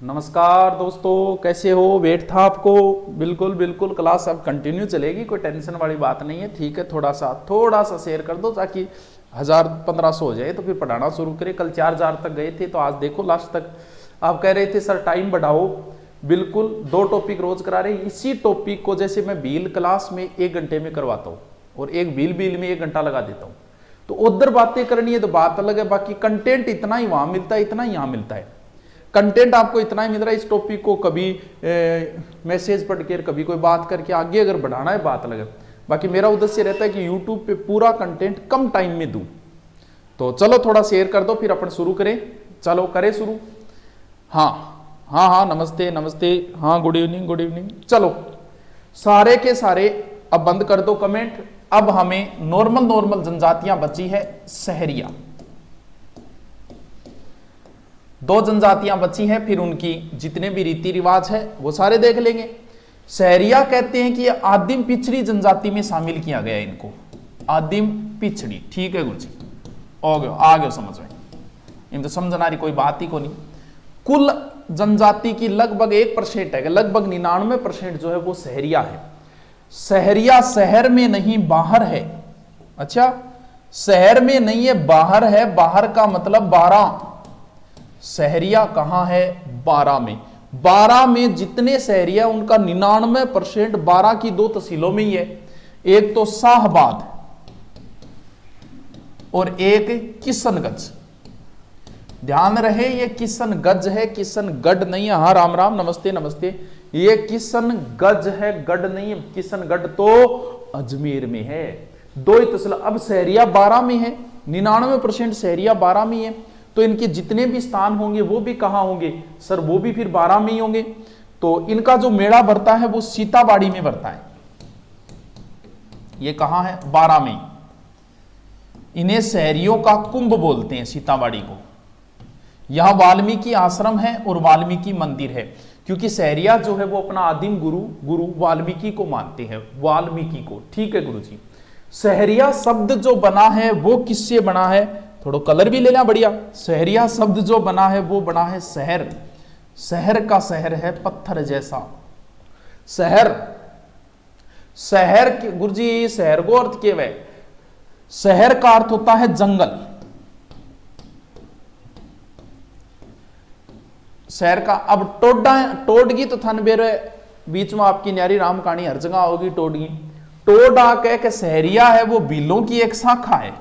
नमस्कार दोस्तों, कैसे हो? वेट था आपको? बिल्कुल बिल्कुल, क्लास अब कंटिन्यू चलेगी, कोई टेंशन वाली बात नहीं है। ठीक है, थोड़ा सा शेयर कर दो ताकि 1000-1500 हो जाए तो फिर पढ़ाना शुरू करें। कल 4000 तक गए थे तो आज देखो लास्ट तक। आप कह रहे थे सर टाइम बढ़ाओ, बिल्कुल 2 टॉपिक रोज करा रहे। इसी टॉपिक को जैसे मैं बील क्लास में 1 घंटे में करवाता हूँ और एक बील में 1 घंटा लगा देता हूँ, तो उधर बातें करनी है तो बात अलग है, बाकी कंटेंट इतना ही वहां मिलता है, इतना ही यहाँ मिलता है। कंटेंट आपको इतना ही मिल रहा है। इस टॉपिक को कभी मैसेज पढ़ के कभी कोई बात करके आगे अगर बढ़ाना है बात अलग है, बाकी मेरा उद्देश्य रहता है कि यूट्यूब पे पूरा कंटेंट कम टाइम में दूं। तो चलो थोड़ा शेयर कर दो फिर अपन शुरू करें। चलो करें शुरू। हाँ हाँ हाँ, नमस्ते नमस्ते, हाँ गुड इवनिंग गुड इवनिंग। चलो सारे के सारे अब बंद कर दो कमेंट। अब हमें नॉर्मल जनजातियां बची है। सहरिया 2 जनजातियां बची हैं, फिर उनकी जितने भी रीति रिवाज है वो सारे देख लेंगे। सहरिया कहते हैं कि ये आदिम पिछड़ी जनजाति में शामिल किया गया है इनको। आदिम पिछड़ी, ठीक है गुरु जी, आ गए समझ में। इन तो समझना रही कोई बात ही को नहीं। कुल जनजाति की लगभग 1% है, लगभग 99% जो है वो सहरिया है। सहरिया शहर में नहीं बाहर है। अच्छा, शहर में नहीं है, बाहर है। बाहर का मतलब 12। सहरिया कहां है? 12 में। 12 में जितने सहरिया उनका 99% 12 की 2 तहसीलों में ही है। एक तो शाहबाद और एक किशनगंज। ध्यान रहे ये किशनगंज है, किशनगढ़ नहीं है। हाँ राम राम, नमस्ते नमस्ते। ये किशनगंज है, गढ़ नहीं है। किशनगढ़ तो अजमेर में है। 2 ही तहसील। अब सहरिया 12 में है, 99% सहरिया 12 में है, तो इनके जितने भी स्थान होंगे वो भी कहां होंगे सर? वो भी फिर 12 में ही होंगे। तो इनका जो मेला भरता है वो सीताबाड़ी में भरता है। ये कहां है? 12 में। इन्हें शहरियों का कुंभ बोलते हैं, सीताबाड़ी को। यह वाल्मीकि आश्रम है और वाल्मीकि मंदिर है, क्योंकि सहरिया जो है वो अपना आदिम गुरु वाल्मीकि को मानते हैं, वाल्मीकि को। ठीक है गुरु जी। सहरिया शब्द जो बना है वो किससे बना है? थोड़ा कलर भी ले लेना, बढ़िया। सहरिया शब्द जो बना है वो बना है शहर। शहर का शहर है पत्थर जैसा। शहर, शहर के गुरुजी शहर को अर्थ के वह, शहर का अर्थ होता है जंगल। शहर का अब टोडगी तो थन बेरे बीच में आपकी न्यारी राम कहानी हर जगह होगी। टोडगी, टोडा कह के सहरिया है वो भीलों की एक शाखा है।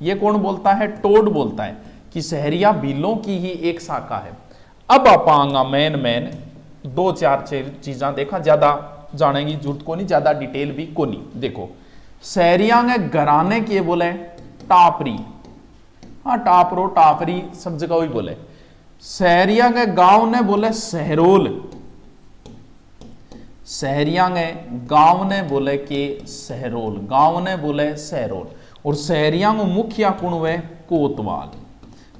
ये कौन बोलता है? टोड बोलता है कि सहरिया भीलों की ही एक शाखा है। अब आपांगा मेन 2-4 चीजा देखा, ज्यादा जाने की जरूरत को नहीं, ज्यादा डिटेल भी को नहीं। देखो सहरिया ने घराने के बोले टापरी। हाँ टापरो टापरी सब जगह वही बोले। सहरिया के गांव ने बोले सहरोल। सहरिया ने गांव ने बोले कि सहरोल, गांव ने बोले सहरोल। और सहरिया को मुखिया कौन हुए? कोतवाल।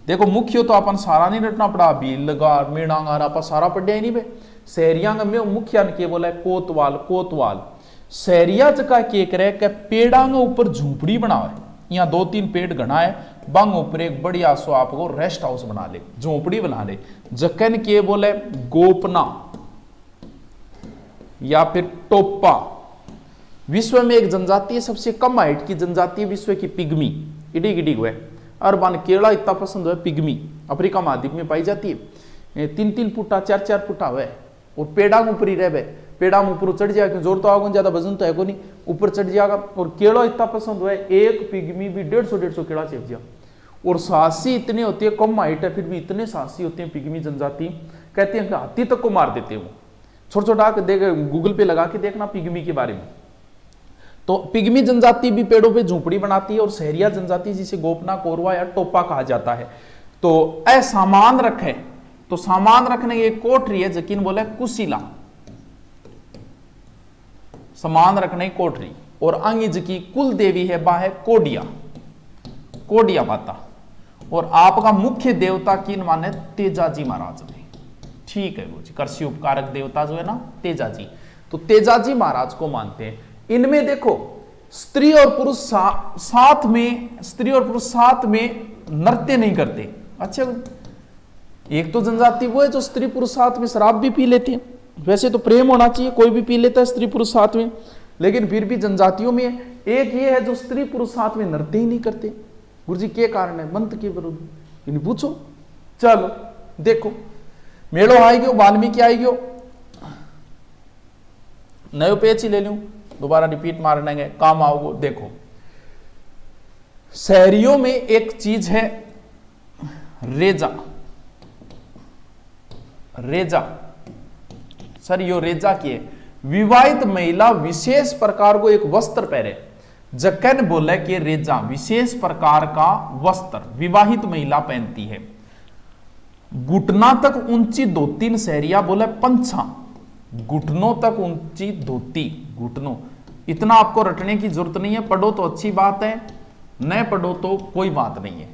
देखो मुख्य तो अपन सारा नहीं रटना पड़ा, बीलगार मीणागार अपन सारा पढ़िया ही नहीं बे। सहरिया में मुखिया ने बोला कोतवाल। कोतवाल सहरिया जगह के करे के पेड़ा के ऊपर झूपड़ी बनावे। यहाँ 2-3 पेड़ घना है, बंग ऊपर एक बढ़िया सो आपको रेस्ट हाउस बना ले, झोपड़ी बना ले। जकन के बोले गोपना या फिर टोपा। विश्व में एक जनजाति है, सबसे कम हाइट की जनजाति विश्व की पिग्मी। इडी गिडी हुए अरबान केरला इतना पसंद है। पिग्मी अफ्रीका महाद्वीप में पाई जाती है। 3-3 फुटा 4-4 फुटा हुआ और पेड़ा ऊपर ही रहे। पेड़ा ऊपर चढ़ जाएगा, जोर तो आगे ज्यादा वजन तो है को नहीं, ऊपर चढ़ जाएगा। और केड़ा इतना पसंद हुआ, एक पिग्मी भी 150-150 केड़ा चेप दिया। और साहसी इतने होती है, कम हाइट है फिर भी इतने साहसी होते हैं पिग्मी जनजाति। कहते हैं कि हाथी तक को मार देते हैं वो। छोटा देख, गूगल पे लगा के देखना पिग्मी के बारे में। तो पिग्मी जनजाति भी पेड़ों पे झोपड़ी बनाती है। और सहरिया जनजाति जिसे गोपना, कोरवा या टोपा कहा जाता है। तो सामान रखे, तो सामान रखने की एक कोठरी है, जकीन बोले कुशीला, सामान रखने की कोठरी। और अंगिज की कुल देवी है बा है कोडिया, कोडिया माता। और आपका मुख्य देवता की माने तेजाजी महाराज ने। ठीक है गुरु जी, कृषि उपकारक देवता जो है ना तेजाजी, तो तेजाजी महाराज को मानते हैं। इनमें देखो स्त्री और पुरुष साथ में, स्त्री और पुरुष साथ में नृत्य नहीं करते। अच्छा एक तो जनजाति वो है जो स्त्री पुरुष साथ में शराब भी पी लेते हैं, वैसे तो प्रेम होना चाहिए, कोई भी पी लेता है स्त्री पुरुष साथ में, लेकिन फिर भी जनजातियों में एक ये है जो स्त्री पुरुष साथ में नृत्य ही नहीं करते। गुरु जी क्या कारण है? मंत्र के विरुद्ध, इन्हें पूछो। चलो देखो, मेड़ो आई गयो, वाल्मीकि आई गयो, नयो पेच ही ले लूं, दोबारा रिपीट मारने गए काम आओगे। देखो शहरियों में एक चीज है रेजा। रेजा सर यो रेजा की है, विवाहित महिला विशेष प्रकार को एक वस्त्र पहने, जकन बोले कि रेजा विशेष प्रकार का वस्त्र विवाहित महिला पहनती है। घुटना तक ऊंची धोती शहरिया बोले पंछा, घुटनों तक ऊंची धोती, घुटनों, इतना आपको रटने की जरूरत नहीं है, पढ़ो तो अच्छी बात है, न पढ़ो तो कोई बात नहीं है।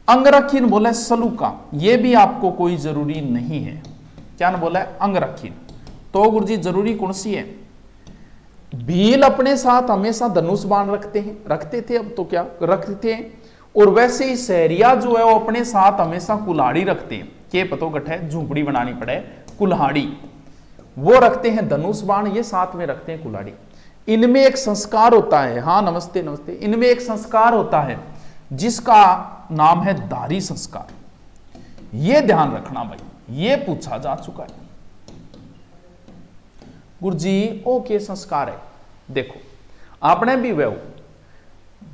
अंगरखीन बोले सलूका, यह भी आपको कोई जरूरी नहीं है। क्या न बोला है? अंगरखीन। तो गुरुजी जरूरी कौन सी है? भील अपने साथ हमेशा धनुष बाण रखते हैं, रखते थे, अब तो क्या रखते हैं। और वैसे ही शहरिया जो है वो अपने साथ हमेशा कुल्हाड़ी रखते हैं, के पतो गठ है, झूंपड़ी बनानी पड़े, कुल्हाड़ी वो रखते हैं, धनुष बाण ये साथ में रखते हैं, कुल्हाड़ी। इनमें एक संस्कार होता है, हाँ नमस्ते नमस्ते, इनमें एक संस्कार होता है जिसका नाम है धारी संस्कार। ये ध्यान रखना भाई, ये पूछा जा चुका है। गुरुजी ओके संस्कार है। देखो आपने भी वह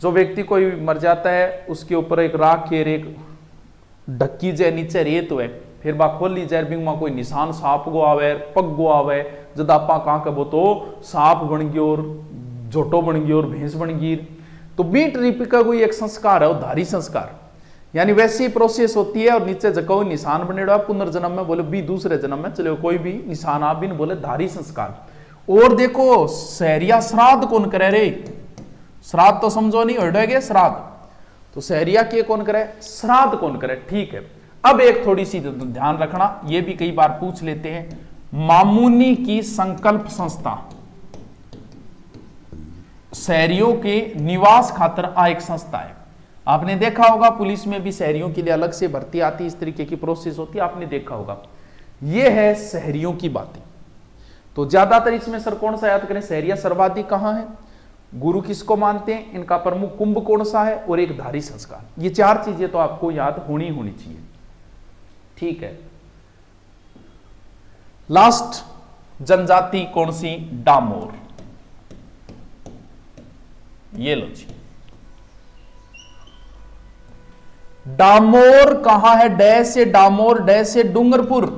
जो व्यक्ति कोई मर जाता है उसके ऊपर एक राख के एक ढक्की जाए, नीचे रेत हुए, फिर बा खोली जाए, बिंग कोई निशान सांप गो आवे, पग गो आवे, जब आपा कहा कबो तो सांप बन गयो और झोटो बन गयो और भैंस बन गई। तो बीट रिपी का कोई एक संस्कार है, वो धारी संस्कार, यानी वैसी प्रोसेस होती है। और नीचे जको निशान बनेड़ा पुनर्जन्म में बोले भी दूसरे जन्म में चलो कोई भी निशान आप भी बोले धारी संस्कार। और देखो शहरिया श्राद्ध कौन करे रे? श्राद्ध तो समझो नहीं हो श्राद्ध, तो शहरिया के कौन करे? श्राद्ध कौन करे? ठीक है। अब एक थोड़ी सी ध्यान रखना, ये भी कई बार पूछ लेते हैं, मामूनी की संकल्प संस्था शहरियों के निवास खातिर आ एक संस्था है। आपने देखा होगा पुलिस में भी शहरियों के लिए अलग से भर्ती आती है, इस तरीके की प्रोसेस होती है, आपने देखा होगा। यह है शहरियों की बातें। तो ज्यादातर इसमें सर कौन सा याद करें? शहरिया सर्वाधिक कहां है, गुरु किसको मानते हैं, इनका प्रमुख कुंभ कौन सा है, और एक धारी संस्कार। ये चार चीजें तो आपको याद होनी चाहिए। ठीक है। लास्ट जनजाति कौन सी? डामोर। ये लो जी, डामोर कहां है? डै से डामोर, डै से डूंगरपुर।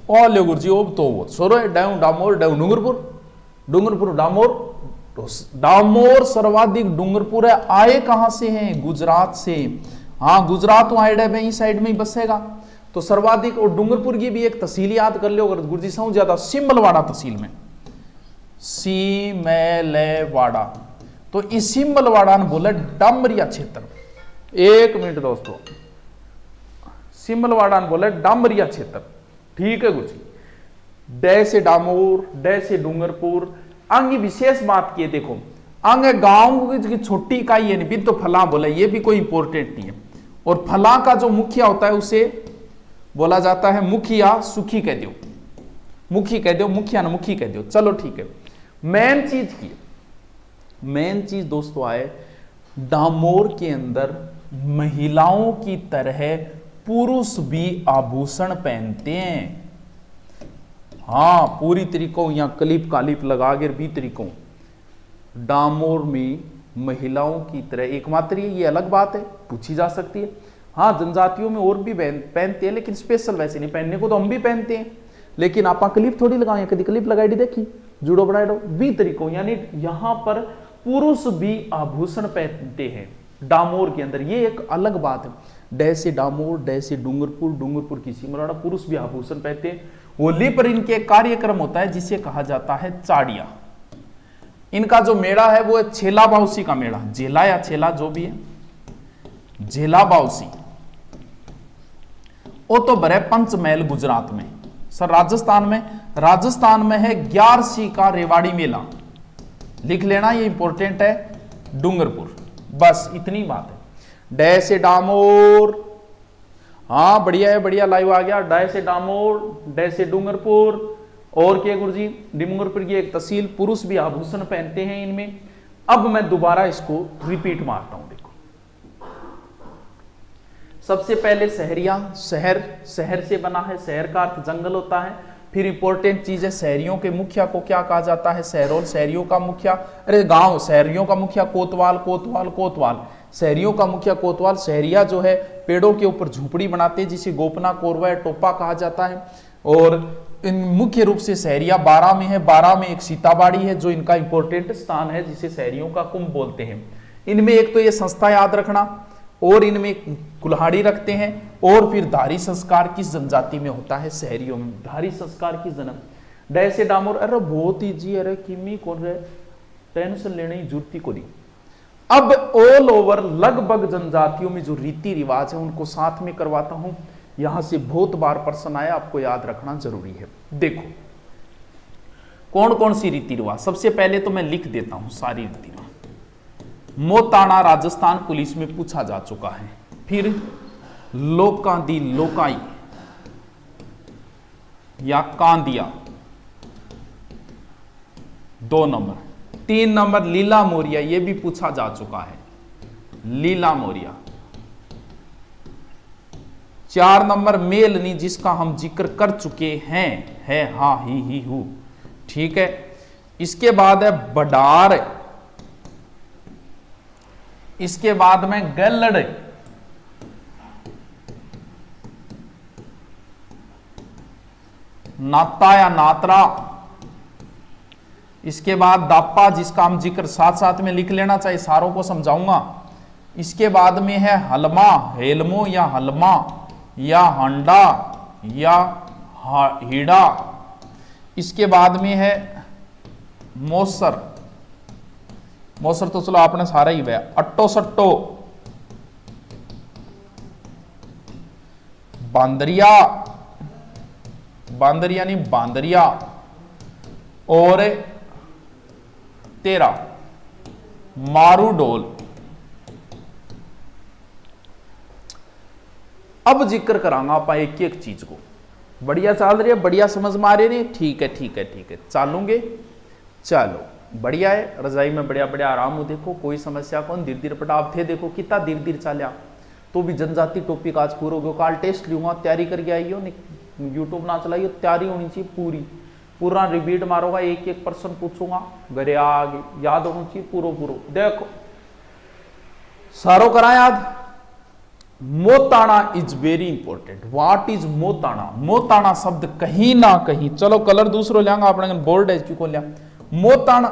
ओ ले गुरु जी ओब तो वो सोरो डाउ डामोर डाउ डूंगरपुर, डूंगरपुर डामोर। तो डामोर सर्वाधिक डूंगरपुर है। आए कहां से हैं? गुजरात से। हाँ गुजरात तो आइड है, इस साइड में ही बसेगा, तो सर्वाधिक। और डूंगरपुर की भी एक तहसील याद कर लो अगर गुरु जी समझ ज्यादा, सिमलवाड़ा तहसील में, सिमलवाड़ा। तो इस सिमलवाड़ा ने बोला डामरिया क्षेत्र। एक मिनट दोस्तों, सिमलवाड़ा ने बोला डामरिया क्षेत्र। ठीक है गुरु जी। डै से डामोर, डै से डूंगरपुर। अंग विशेष बात की देखो, अंग गांव की छोटी इकाई है, नहीं तो फला बोला, ये भी कोई इंपोर्टेंट नहीं है। और फला का जो मुखिया होता है उसे बोला जाता है मुखिया, सुखी कह दो, मुखी कह दो, मुखिया ना मुखी कह दो, चलो ठीक है। मेन चीज की, मेन चीज दोस्तों आए, डामोर के अंदर महिलाओं की तरह पुरुष भी आभूषण पहनते हैं। हाँ पूरी तरीकों, यहां कलिप कालिप लगा के भी तरीकों। डामोर में महिलाओं की तरह एकमात्र ये अलग बात है, पूछी जा सकती है। हाँ जनजातियों में और भी पहनते हैं, लेकिन स्पेशल वैसे नहीं, पहनने को तो हम भी पहनते हैं, लेकिन आप क्लिप थोड़ी लगाए, कभी क्लिप लगाई देखी, जुड़ो बनाए दो भी तरीकों। यानी यहां पर पुरुष भी आभूषण पहनते हैं डामोर के अंदर, ये एक अलग बात है। डै से डामोर, डै से डूंगरपुर, डूंगरपुर की सिमलवाड़ा, पुरुष भी आभूषण पहनते हैं। होली पर इनके कार्यक्रम होता है जिसे कहा जाता है चाड़िया। इनका जो मेला है वो छेला बाउसी का मेला, झेला या छेला जो भी है, झेला बाउसी। वो तो बरे पंचमहल गुजरात में। सर राजस्थान में है ग्यारसी का रेवाड़ी मेला, लिख लेना ये इंपॉर्टेंट है, डूंगरपुर। बस इतनी बात है। डै से डामोर, हाँ बढ़िया है, बढ़िया लाइव आ गया। डै से डामोर, डै से डूंगरपुर, और क्या गुरु जी, डूंगरपुर की एक तहसील। पुरुष भी आभूषण पहनते हैं इनमें। अब मैं दोबारा इसको रिपीट मारता हूं, देखो। सबसे पहले शहरिया, शहर, शहर से बना है, शहर का अर्थ जंगल होता है। फिर इंपॉर्टेंट चीज है, शहरियों के मुखिया को क्या कहा जाता है? शहरोल। शहरियों का मुखिया, अरे गांव, शहरियों का मुखिया कोतवाल, कोतवाल, कोतवाल। शहरियों का मुखिया कोतवाल। शहरिया जो है पेड़ों के ऊपर झोपड़ी बनाते हैं, जिसे गोपना, कोरवा या टोपा कहा जाता है। और इन मुख्य रूप से शहरिया 12 में है। 12 में एक सीताबाड़ी है जो इनका इंपॉर्टेंट स्थान है, जिसे शहरियों का कुंभ बोलते हैं। इनमें एक तो ये संस्था याद रखना, और इनमें कुल्हाड़ी रखते हैं। और फिर धारी संस्कार किस जनजाति में होता है? शहरियों में। धारी संस्कार किस जन्म? डै से डामोर, अरे बहुत ईजी, अरे किमी कौन है, टेंशन लेने की जरूरत को नहीं। अब ऑल ओवर लगभग जनजातियों में जो रीति रिवाज है उनको साथ में करवाता हूं। यहां से बहुत बार प्रश्न आया, आपको याद रखना जरूरी है। देखो कौन कौन सी रीति रिवाज। सबसे पहले तो मैं लिख देता हूं सारी रीति रिवाज। मोताना राजस्थान पुलिस में पूछा जा चुका है। फिर लोका दी लोकाई या कांदिया 2 नंबर। 3 नंबर लीला मोरिया, यह भी पूछा जा चुका है, लीला मोरिया। 4 नंबर मेलनी, जिसका हम जिक्र कर चुके हैं, है हा ही हु, ठीक है। इसके बाद है बडार, इसके बाद में गल्लड़, नाता या नात्रा, इसके बाद दापा, जिसका हम जिक्र साथ साथ में लिख लेना चाहिए, सारों को समझाऊंगा। इसके बाद में है हलमा, हेलमो या हलमा या हंडा या हीड़ा। इसके बाद में है मोसर, मोसर तो चलो आपने सारा ही गया। अट्टो सट्टो, बांदरिया, बांदरिया नहीं बांदरिया, और तेरा मारू डोल। अब जिक्र करांगा आप एक एक चीज को। बढ़िया चल रही है, बढ़िया समझ में आ रही है? ठीक है ठीक है ठीक है, चालूंगे। चलो बढ़िया है, रजाई में बढ़िया बढ़िया आराम हो। देखो कोई समस्या कौन, धीरे धीरे पटाप थे, देखो कितना धीरे धीरे चालिया। तो भी जनजाति टॉपिक आज पूरा हो गया। काल टेस्ट लूंगा, तैयारी करके आइयो, यूट्यूब ना चलाइयो, तैयारी होनी चाहिए पूरी। पूरा रिपीट मारोगा, एक एक प्रश्न पूछूंगा, घरे आगे याद होना चाहिए पूरा पूरा। देखो सारो करा याद। मोताना is very important. What is मोताना? मोताना शब्द कहीं ना कहीं, चलो कलर दूसरो लियांगा अपने, बोल्ड है क्यों लिया। मोताना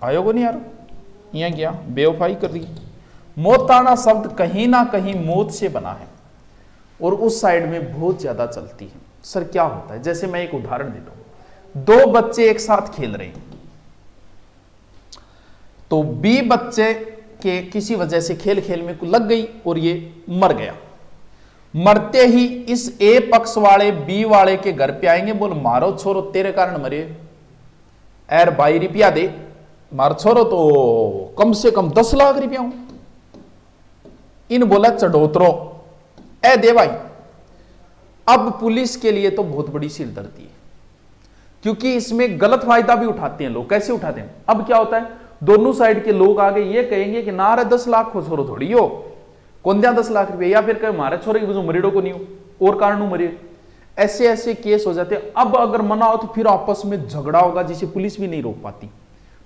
आयो को नहीं यार, यहाँ गया बेवफाई कर दी। मोताना शब्द कहीं ना कहीं मौत से बना है, और उस साइड में बहुत ज्यादा चलती है। सर क्या होता है? जैसे मैं एक उदाहरण देता हूं। 2 बच्चे एक साथ खेल रहे हैं, तो बी बच्चे के किसी वजह से खेल खेल में लग गई और ये मर गया। मरते ही इस ए पक्ष वाले बी वाले के घर पे आएंगे, बोल मारो छोरो तेरे कारण मरे, एर 22 रुपया दे। मारो छोरो तो कम से कम 10 लाख रुपया हूं। इन बोला चढ़ोतरो, ए दे भाई। अब पुलिस के लिए तो बहुत बड़ी सिरदर्दी है, क्योंकि इसमें गलत फायदा भी उठाते हैं लोग। कैसे उठाते हैं? अब क्या होता है, दोनों साइड के लोग आगे ये कहेंगे कि ना रे 10 लाख हो छोरो थोड़ी हो, कौन दिया 10 लाख रुपये, या फिर कहे मारे छोरे की मरीडो को नहीं हो और कारण मरे। ऐसे ऐसे केस हो जाते हैं। अब अगर मना हो तो फिर आपस में झगड़ा होगा, जिसे पुलिस भी नहीं रोक पाती।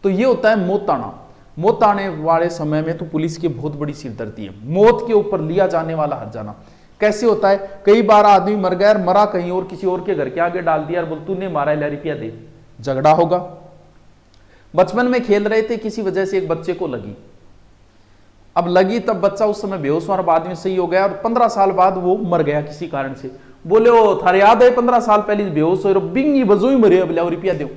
तो ये होता है मोताना। मौत आने वाले समय में तो पुलिस की बहुत बड़ी सिरदर्दी है। मौत के ऊपर लिया जाने वाला हर्जाना कैसे होता है? कई बार आदमी मर गया, मरा कहीं और किसी और के घर के आगे डाल दिया और बोल तूने मारा, 1 रुपया दे, झगड़ा होगा। बचपन में खेल रहे थे, किसी वजह से एक बच्चे को लगी, अब लगी तब बच्चा उस समय बेहोश हुआ, बाद में सही हो गया और 15 साल बाद वो मर गया किसी कारण से। बोले ओ थारे याद है 15 साल पहले बेहोश हो बिंगी बजो ही मरे, अब लाओ रुपया दो।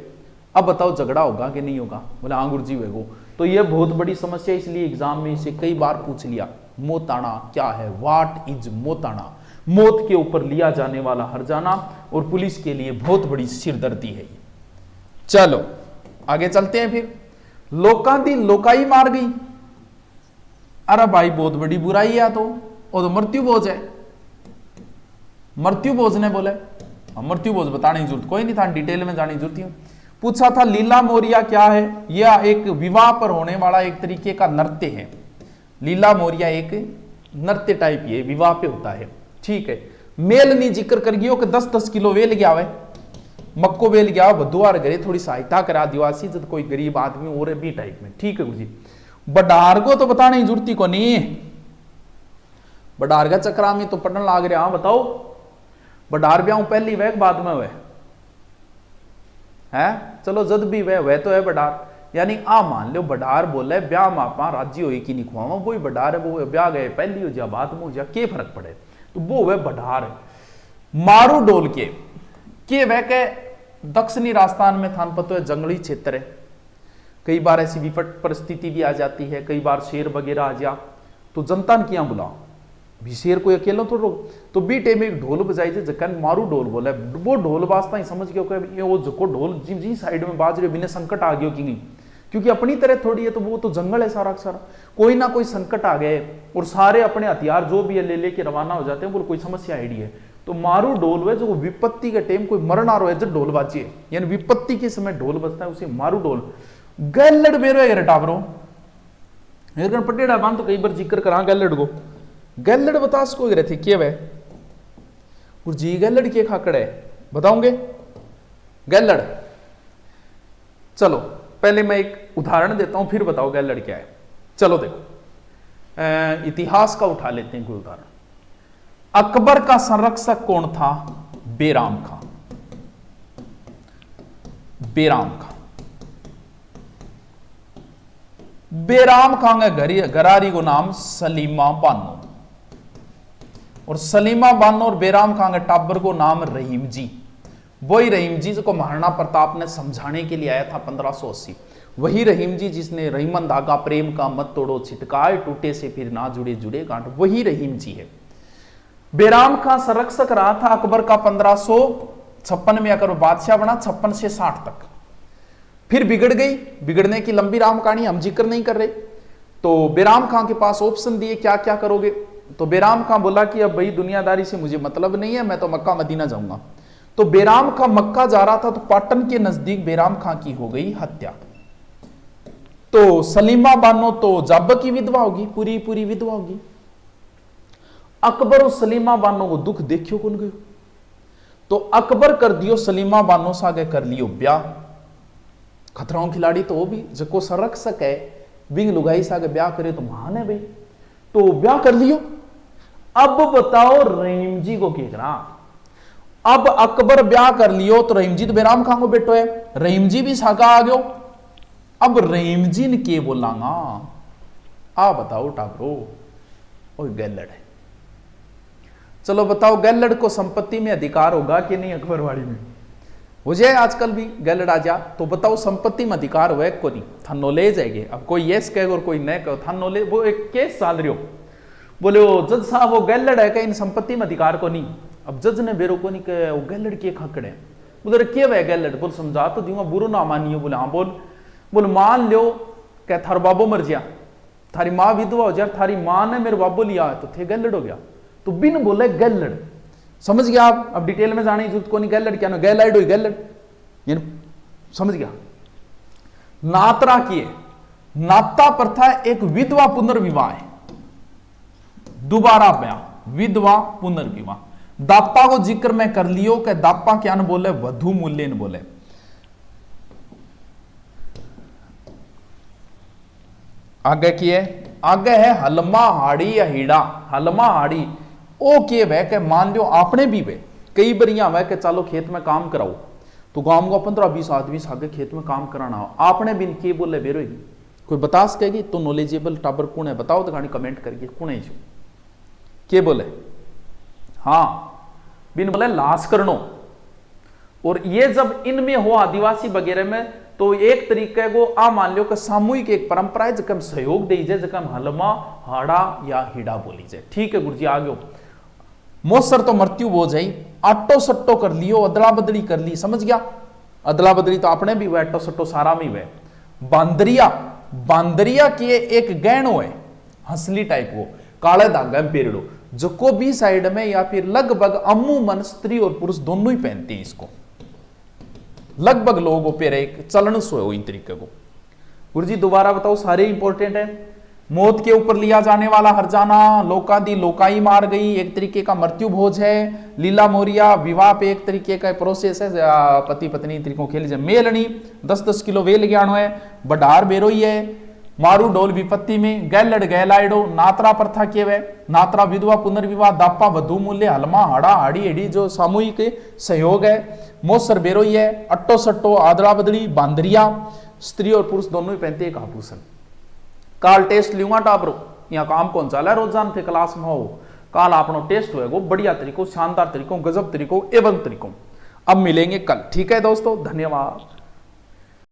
अब बताओ झगड़ा होगा कि नहीं होगा? बोले हाँ गुरु जी वो। तो ये बहुत बड़ी समस्या, इसलिए एग्जाम में इसे कई बार पूछ लिया। मोताना क्या है? व्हाट इज मोताना? मौत के ऊपर लिया जाने वाला हर्जाना, और पुलिस के लिए बहुत बड़ी सिरदर्दी है। चलो आगे चलते हैं। फिर लोका दी लोकाई मार गई। अरे भाई बहुत बड़ी बुराई है, तो मृत्यु भोज है। मृत्यु भोज ने बोले, मृत्यु भोज बताने की जरूरत कोई नहीं था, डिटेल में जाने की जरूरत है। पूछा था लीला मोरिया क्या है, यह एक विवाह पर होने वाला एक तरीके का नृत्य है। लीला मोरिया एक नृत्य टाइप ये विवाह पे होता है, ठीक है। मेल नहीं जिक्र कर गयो कि 10-10 किलो वेल गया है, मक्को वेल गया बधुआर घरे थोड़ी सहायता करा दिवासी जब कोई गरीब आदमी और भी टाइप में, ठीक है गुरुजी। बडार को तो बताने की जरूरत को नहीं, बडार का चक्रा में तो पढ़ने लाग रहे। हाँ बताओ, बडार ब्याह पहली वह बाद में वह है, चलो जद भी वह तो है बडार, यानी आ मान लो बडार बोले ब्याह मापा राजी हो कि नहीं खुआवा, वो बडार है, वो ब्याह गए पहली हो जा बाद में हो जा, के फर्क पड़े, तो वो वह बडार है। मारू डोल के वह के दक्षिणी राजस्थान में थान पतो है जंगली क्षेत्र है, कई बार ऐसी विपट परिस्थिति भी आ जाती है, कई बार शेर वगैरह आ जा तो जनता ने क्या बुलाओ भी, शेर कोई अकेला तो रोक, तो बीटे में एक ढोल बजाई थे जकन मारू ढोल बोला, वो ढोल बाजता ही समझ गया वो जको ढोल जी साइड में बाज रहे बिना संकट आ गयो कि नहीं, क्योंकि अपनी तरह थोड़ी है, तो वो तो जंगल है सारा सारा, कोई ना कोई संकट आ गए और सारे अपने हथियार जो भी है ले लेके रवाना हो जाते हैं, बोल कोई समस्या आईडी है। तो मारू ढोल है जो विपत्ति के टाइम कोई मरण आ रहा है जब ढोल बाजे, यानी विपत्ति के समय ढोल बजता है उसे मारू ढोल। गैलड़ बेरो टावरो पटेड़ा बांध तो कई बार जिक्र करा गैलड़ को, गैलड़ बता सको रहे थे क्या वह जी, गैलड़ के खाकड़ है बताओगे गैलड़। चलो पहले मैं एक उदाहरण देता हूं फिर बताओ गैलड़ क्या है। चलो देखो इतिहास का उठा लेते हैं कोई उदाहरण। अकबर का संरक्षक कौन था? बेराम खां। बेराम खां, बेराम खां के घरारी को नाम सलीमा बानो, और सलीमा बानो और बेराम खां के टाबर को नाम रहीम जी। वही रहीम जी को महाराणा प्रताप ने समझाने के लिए आया था 1580, वही रहीम जी जिसने रहीमन धागा प्रेम का मत तोड़ो छिटकाए टूटे से फिर ना जुड़े जुड़े गांठ, वही रहीम जी है। बेराम खां संरक्षक रहा था अकबर का 1556 में, अकबर बादशाह बना 56 से 60 तक, फिर बिगड़ गई, बिगड़ने की लंबी राम कहानी हम जिक्र नहीं कर रहे। तो बेराम खां के पास ऑप्शन दिए क्या क्या करोगे, तो बेराम खां बोला कि अब भाई दुनियादारी से मुझे मतलब नहीं है, मैं तो मक्का मदीना जाऊंगा। तो बेराम खां मक्का जा रहा था तो पाटन के नजदीक बेराम खां की हो गई हत्या। तो सलीमा बानो तो जाब की विधवा होगी, पूरी पूरी विधवा होगी। अकबर और सलीमा बानो को दुख देखियो कौन गयो, तो अकबर कर दियो सलीमा बानो सागे कर लियो ब्याह। खतराओं खिलाड़ी तो वो भी जको संरक्षक है बिंग लुगाई सागे ब्याह करे तो महान है भाई, तो ब्याह कर लियो। अब बताओ रहीम जी को क्या, अब अकबर ब्याह कर लियो तो रहीम जी तो बेराम खां को बेटो है, रहीम जी भी सागा आ गयो। अब रहीम जी ने के बोलांगा आ बताओ टाबरो, और गैलड़ है। चलो बताओ गैलड़ को संपत्ति में अधिकार होगा कि नहीं? अकबरवाड़ी में हो जाए आजकल भी गैलड़ आ जा तो बताओ संपत्ति में अधिकार हुआ को नहीं? था नॉलेज है, अब कोई यस कहेगा और कोई नहीं कहो, था नॉलेज। वो एक केस चाल रही हो, बोले वो जज साहब वो गैलड़ है कहीं संपत्ति में अधिकार को नहीं। अब जज ने बेरो को नहीं कहे वो गैलड़ के खाकड़ है, बोले क्या वह गैलड़, बोल समझा तो दूंगा बुरो ना मानियो। बोले हाँ बोल मान लो क्या थार बाबो मर गया, थारी माँ विधवा हो जाए, थारी माँ ने मेरे बाबो लिया तो थे गैलड़ हो गया, तो बिन बोले गैलड़। समझ गया आप? अब डिटेल में जाने की जरूरत को नहीं, गैलड़ क्या ना गैलाइड हो गैलड़, समझ गया। नातरा किए, नाता प्रथा एक विधवा पुनर्विवाह है, दोबारा ब्याह विधवा पुनर्विवाह। दापा को जिक्र में कर लियो कि दापा क्या न बोले, वधु मूल्य न बोले। आगे की है, आगे है हलमा हाड़ी या हीड़ा। हलमा हाड़ी ओ के वह के मान लो आपने भी वे कई बरिया वह के चलो खेत में काम कराओ, तो गांव को 15-20 आदमी आगे खेत में काम कराना हो, आपने बिन के बोले बेरोगी कोई बता सकेगी? तो नॉलेजेबल टाबर कौन है बताओ तो गाड़ी कमेंट करके कौन है जो के बोले? हाँ बिन बोले लाश करनो। और ये जब इनमें हो आदिवासी वगैरह में तो एक तरीके को आ मान लो कि सामूहिक एक परंपरा है जकम सहयोग दे जाए, जकम हलमा हाड़ा या हिड़ा बोली जाए। ठीक है गुरुजी आ गयो। मोसर तो मृत्यु हो जाई, आटो सट्टो कर लियो, अदला बदली कर ली, समझ गया? अदला बदली तो अपने भी हुआ, आटो सट्टो सारा में हुआ। बांदरिया, बांदरिया की एक गहनो है हंसली टाइप, वो काले धागे में पेरड़ो, जो को भी साइड में या फिर लगभग अमूमन स्त्री और पुरुष दोनों ही पहनते हैं इसको, लगभग लोगों पे एक चलन सो है इन तरीके को। गुरु जी दोबारा बताओ, सारे इंपॉर्टेंट है। मौत के ऊपर लिया जाने वाला हरजाना, लोका दी लोकाई मार गई, एक तरीके का मृत्यु भोज है। लीला मोरिया विवाह पे एक तरीके का प्रोसेस है, पति पत्नी तरीकों खेल जाए। मेलनी 10-10 किलो वेल ज्ञान है। बढ़ार बेरोई है। मारू डोल विपत्ति में, गैलड गैलाइडो, नात्रा प्रथा के वे, नात्रा विधवा पुनर्विवाह, दापा वधु मूल्य, हलमा हाड़ा हाड़ी एडी जो सामूहिक सहयोग है। मोसर बेरोई है। अट्टो सट्टो, आदड़ा बदड़ी, बांदरिया, स्त्री और पुरुष दोनों ही पहनते हैं आभूषण। काल टेस्ट लूंगा टापरो, यहाँ काम कौन चाला है रोजान थे क्लास में हो, काल आपनो टेस्ट होएगो बढ़िया तरीकों, शानदार तरीकों, गजब तरीकों एवं तरीकों। अब मिलेंगे कल, ठीक है दोस्तों, धन्यवाद।